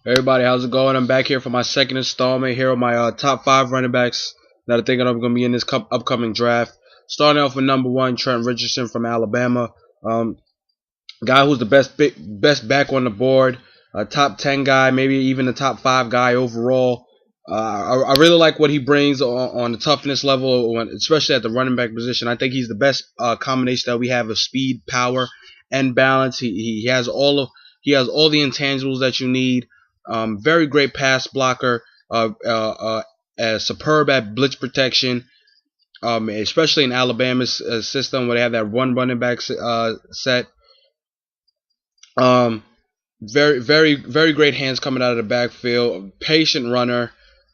Hey everybody, how's it going? I'm back here for my second installment here on my top 5 running backs that I think are going to be in this upcoming draft. Starting off with number one, Trent Richardson from Alabama. Um, Guy who's the best back on the board, a top 10 guy, maybe even a top 5 guy overall. I really like what he brings on the toughness level, especially at the running back position. I think he's the best combination that we have of speed, power, and balance. He has all the intangibles that you need. Very great pass blocker. Superb at blitz protection. Especially in Alabama's system where they have that one running back set. Um, very great hands coming out of the backfield. Patient runner.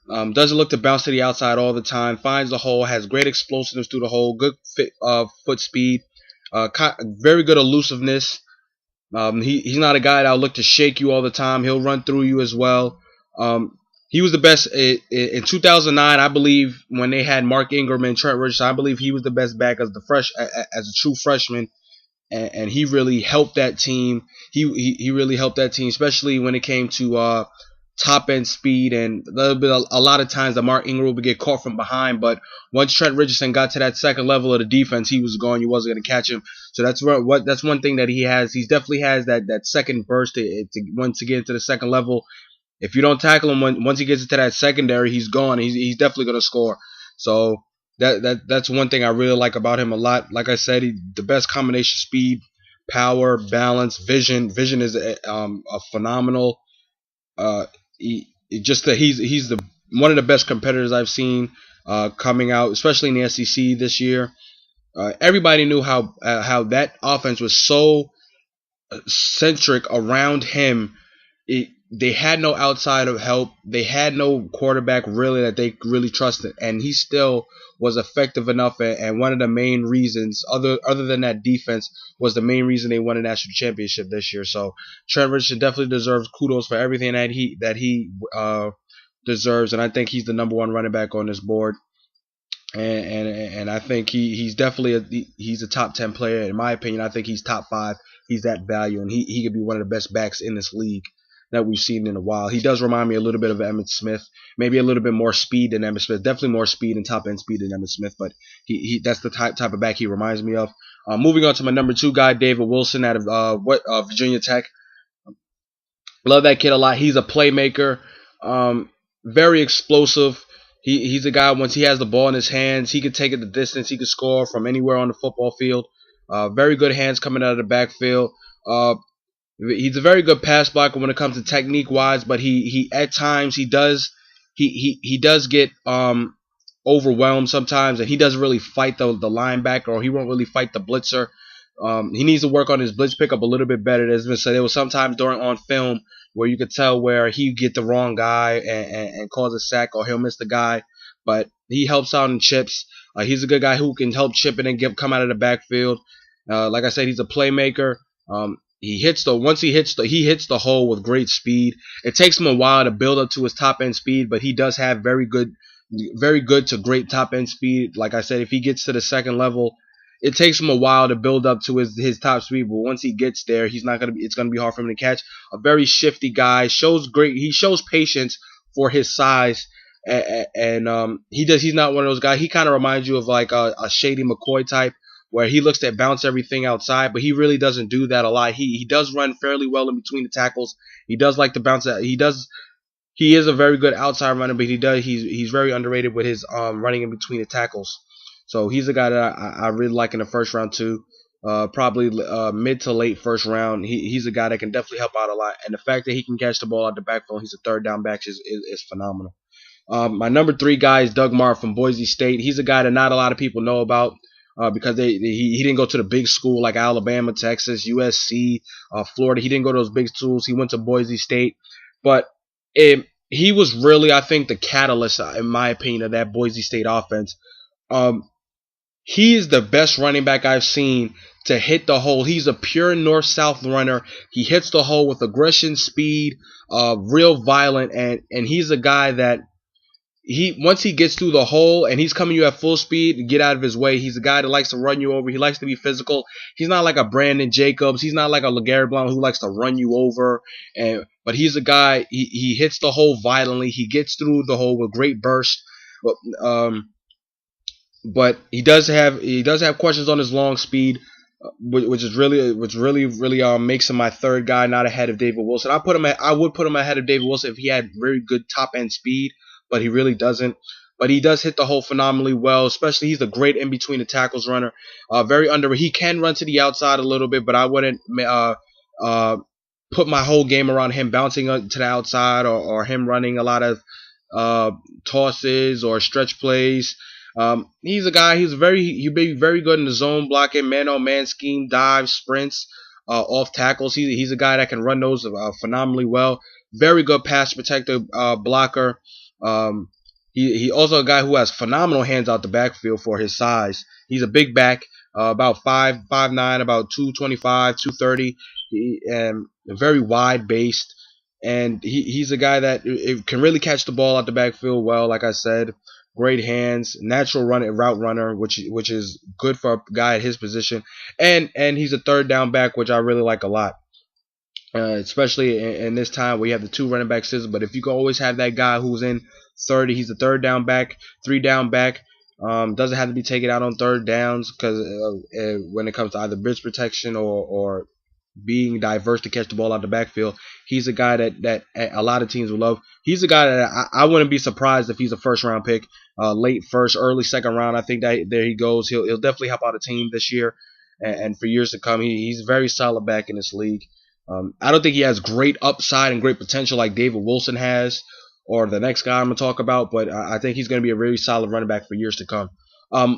Doesn't look to bounce to the outside all the time. Finds the hole. Has great explosiveness through the hole. Good foot speed. Very good elusiveness. He's not a guy that'll look to shake you all the time. He'll run through you as well. Um, he was the best in 2009, I believe, when they had Mark Ingram and Trent Richardson. I believe he was the best back as a true freshman, and he really helped that team. He really helped that team, especially when it came to top end speed and a lot of times that Mark Ingram would get caught from behind. But once Trent Richardson got to that second level of the defense, he was gone. You wasn't going to catch him. So that's one thing that he has. He definitely has that second burst once to get into the second level. If you don't tackle him once he gets into that secondary, he's gone. He's definitely going to score. So that's one thing I really like about him a lot. Like I said, the best combination: speed, power, balance, vision. Vision is a phenomenal. Uh, just that he's the one of the best competitors I've seen coming out, especially in the SEC this year. Everybody knew how that offense was so centric around him. They had no outside of help. They had no quarterback really that they really trusted, and he still was effective enough. And one of the main reasons, other than that defense, was the main reason they won a national championship this year. So Trent Richardson definitely deserves kudos for everything that he deserves, and I think he's the number one running back on this board. And I think he's definitely he's a top 10 player in my opinion. I think he's top 5. He's that value, and he could be one of the best backs in this league that we've seen in a while. He does remind me a little bit of Emmitt Smith, maybe a little bit more speed than Emmitt Smith. Definitely more speed and top end speed than Emmitt Smith, but he that's the type of back he reminds me of. Moving on to my number 2 guy, David Wilson out of Virginia Tech. Love that kid a lot. He's a playmaker, very explosive. He's a guy, once he has the ball in his hands, he can take it the distance. He can score from anywhere on the football field. Very good hands coming out of the backfield. He's a very good pass blocker when it comes to technique wise, but he at times he does get overwhelmed sometimes, and he doesn't really fight the linebacker, or he won't really fight the blitzer. He needs to work on his blitz pickup a little bit better. As been said, there was sometimes during on film where you could tell where he get the wrong guy and cause a sack, or he'll miss the guy. But he helps out in chips. He's a good guy who can help chip it and come out of the backfield. Like I said, he's a playmaker. Once he hits the hole with great speed. It takes him a while to build up to his top end speed, but he does have very good to great top end speed. Like I said, if he gets to the second level, it takes him a while to build up to his top speed, but once he gets there, it's gonna be hard for him to catch. A very shifty guy, he shows patience for his size, and he's not one of those guys. He kind of reminds you of like a Shady McCoy type, where he looks to bounce everything outside, but he really doesn't do that a lot. He does run fairly well in between the tackles. He does like to bounce. He is a very good outside runner, but he's very underrated with his running in between the tackles. So he's a guy that I really like in the first round too. Probably mid to late first round. He's a guy that can definitely help out a lot. And the fact that he can catch the ball out the backfield, he's a third down back is phenomenal. My number 3 guy is Doug Martin from Boise State. He's a guy that not a lot of people know about because he didn't go to the big school like Alabama, Texas, USC, Florida. He didn't go to those big schools. He went to Boise State. But he was really, I think, the catalyst, in my opinion, of that Boise State offense. He is the best running back I've seen to hit the hole. He's a pure north-south runner. He hits the hole with aggression, speed, real violent, and he's a guy that he once he gets through the hole and he's coming you at full speed, get out of his way. He's a guy that likes to run you over. He likes to be physical. He's not like a Brandon Jacobs. He's not like a LeGarrette Blount who likes to run you over. But he's a guy. He hits the hole violently. He gets through the hole with great burst. But but he does have questions on his long speed, which really makes him my third guy, not ahead of David Wilson. I would put him ahead of David Wilson if he had very good top end speed, but he really doesn't. But he does hit the hole phenomenally well, especially he's a great in between the tackles runner. Very underrated. He can run to the outside a little bit, but I wouldn't put my whole game around him bouncing to the outside or him running a lot of tosses or stretch plays. He's a guy. He'd be very good in the zone blocking, man-on-man scheme, dives, sprints, off tackles. He's a guy that can run those phenomenally well. Very good pass protector, blocker. He also a guy who has phenomenal hands out the backfield for his size. He's a big back, about 5'9", about 225, 230, and very wide based. And he's a guy that can really catch the ball out the backfield well. Like I said, great hands, natural route runner, which is good for a guy at his position, and he's a third down back, which I really like a lot. Especially in this time where you have the two running back system. But if you can always have that guy who's in 30, he's a third down back, 3-down back. Doesn't have to be taken out on third downs because when it comes to either blitz protection or being diverse to catch the ball out the backfield, he's a guy that a lot of teams will love. He's a guy that I wouldn't be surprised if he's a first round pick, late first, early second round. I think that there he goes. He'll definitely help out a team this year and for years to come. He's a very solid back in this league. I don't think he has great upside and great potential like David Wilson has or the next guy I'm going to talk about, but I think he's going to be a really solid running back for years to come.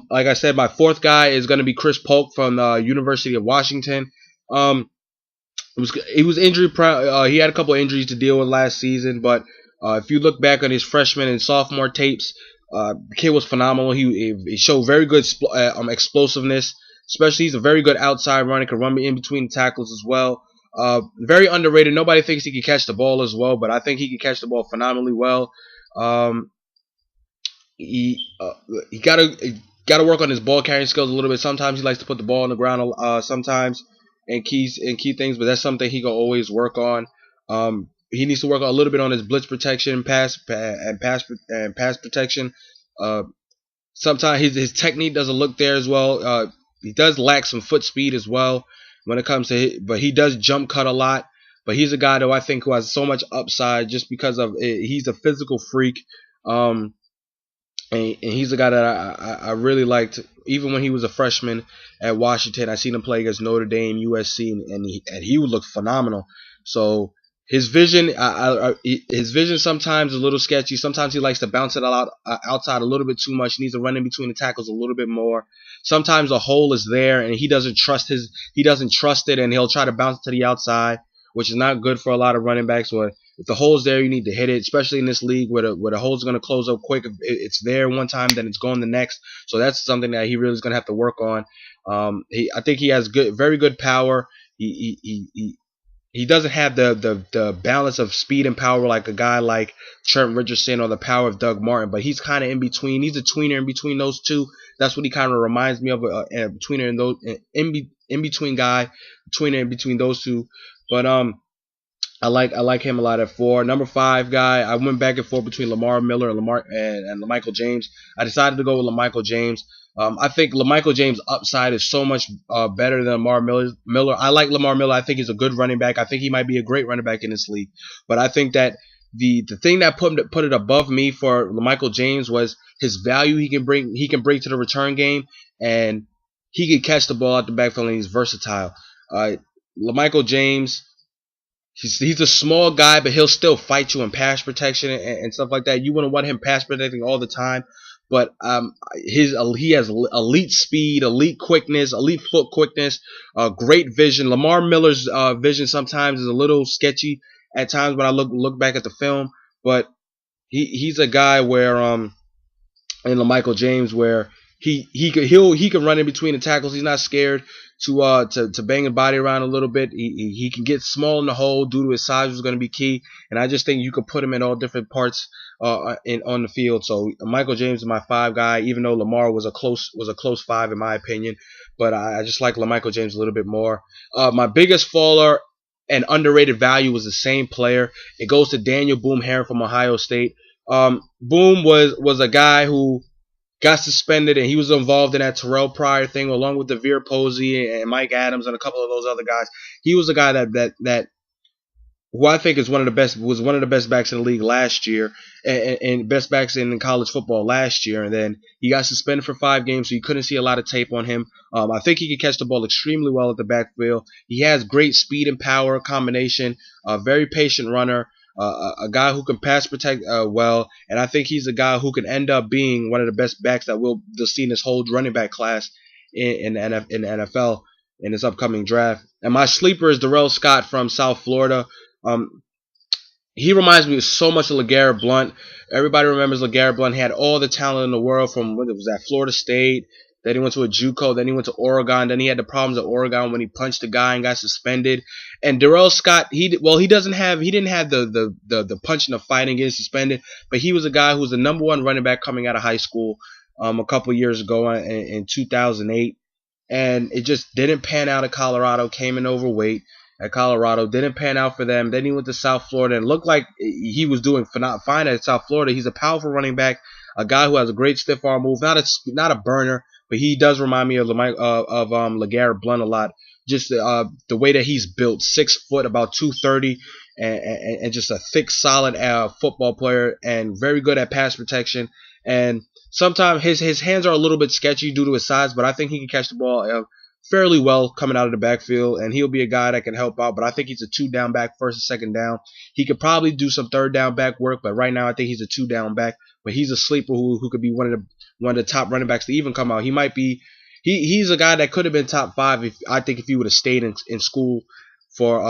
Like I said, my fourth guy is going to be Chris Polk from the University of Washington. He was injury proud. He had a couple of injuries to deal with last season, but if you look back on his freshman and sophomore tapes, the kid was phenomenal. He showed very good explosiveness. Especially, he's a very good outside runner. Can run in between tackles as well. Very underrated. Nobody thinks he can catch the ball as well, but I think he can catch the ball phenomenally well. He gotta work on his ball carrying skills a little bit. Sometimes he likes to put the ball on the ground. Sometimes and key things, but that's something he can always work on. He needs to work a little bit on his blitz protection, pass protection. Sometimes his technique doesn't look there as well. He does lack some foot speed as well when it comes to but he does jump cut a lot. But he's a guy though I think who has so much upside just because of he's a physical freak. And he's a guy that I really liked even when he was a freshman at Washington. I seen him play against Notre Dame, USC, and he would look phenomenal. So his vision sometimes is a little sketchy. Sometimes he likes to bounce it outside a little bit too much. He needs to run in between the tackles a little bit more. Sometimes a hole is there and he doesn't trust it, and he'll try to bounce to the outside, which is not good for a lot of running backs. Where if the hole's there, you need to hit it, especially in this league where the hole's going to close up quick. If it's there one time, then it's gone the next. So that's something that he really is going to have to work on. I think he has very good power. He doesn't have the balance of speed and power like a guy like Trent Richardson or the power of Doug Martin, but he's kind of in between. He's a tweener in between those two. That's what he kind of reminds me of, a tweener in between guy, tweener in between those two. But I like him a lot at 4. Number 5 guy, I went back and forth between Lamar Miller and LaMichael James. I decided to go with LaMichael James. I think LaMichael James' upside is so much better than Lamar Miller. I like Lamar Miller. I think he's a good running back. I think he might be a great running back in this league. But I think that the thing that put it above me for LaMichael James was his value he can bring to the return game, and he can catch the ball out the backfield, and he's versatile. LaMichael James, he's a small guy, but he'll still fight you in pass protection and stuff like that. You wouldn't want him pass protecting all the time. But he has elite speed, elite quickness, elite foot quickness, great vision. Lamar Miller's vision sometimes is a little sketchy at times when I look back at the film. But he's a guy where in LaMichael James where he can run in between the tackles. He's not scared to bang his body around a little bit. He can get small in the hole due to his size, was going to be key. And I just think you could put him in all different parts on the field. So Michael James is my 5 guy, even though Lamar was a close 5 in my opinion. But I just like LaMichael James a little bit more. My biggest faller and underrated value was the same player. It goes to Daniel Boom Herron from Ohio State. Boom was a guy who got suspended, and he was involved in that Terrell Pryor thing along with Devere Posey and Mike Adams and a couple of those other guys. He was a guy that who I think was one of the best backs in the league last year, and best backs in college football last year. And then he got suspended for 5 games, so you couldn't see a lot of tape on him. I think he can catch the ball extremely well at the backfield. He has great speed and power combination, a very patient runner, a guy who can pass protect well, and I think he's a guy who can end up being one of the best backs that we'll see in this whole running back class in the NFL in this upcoming draft. And my sleeper is Darrell Scott from South Florida. He reminds me so much of LeGarrette Blount. Everybody remembers LeGarrette Blount. He had all the talent in the world from what it was at Florida State. Then he went to a JUCO. Then he went to Oregon. Then he had the problems at Oregon when he punched a guy and got suspended. And Darrell Scott, he didn't have the punching, the fighting, getting suspended, but he was a guy who was the #1 running back coming out of high school a couple years ago in 2008, and it just didn't pan out at Colorado. Came in overweight at Colorado, didn't pan out for them. Then he went to South Florida and looked like he was doing fine at South Florida. He's a powerful running back, a guy who has a great stiff arm move, not a burner, but he does remind me of LeGarrette Blount a lot. Just the way that he's built, 6 foot, about 230, and just a thick, solid football player, and very good at pass protection. And sometimes his hands are a little bit sketchy due to his size, but I think he can catch the ball fairly well coming out of the backfield, and he'll be a guy that can help out. But I think he's a 2-down back, first and second down. He could probably do some 3rd-down back work, but right now I think he's a 2-down back. But he's a sleeper who could be one of the top running backs to even come out. He might be. He's a guy that could have been top 5 if he would have stayed in school for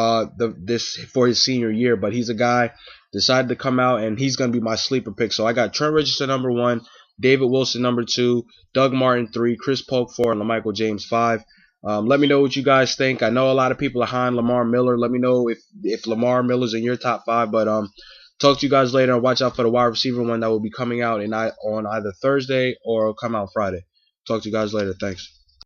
for his senior year. But he's a guy decided to come out, and he's gonna be my sleeper pick. So I got Trent Richardson #1, David Wilson #2, Doug Martin 3, Chris Polk 4, and LaMichael James 5. Let me know what you guys think. I know a lot of people are high on Lamar Miller. Let me know if Lamar Miller's in your top 5. But talk to you guys later. Watch out for the wide receiver one that will be coming out on either Thursday or come out Friday. Talk to you guys later. Thanks.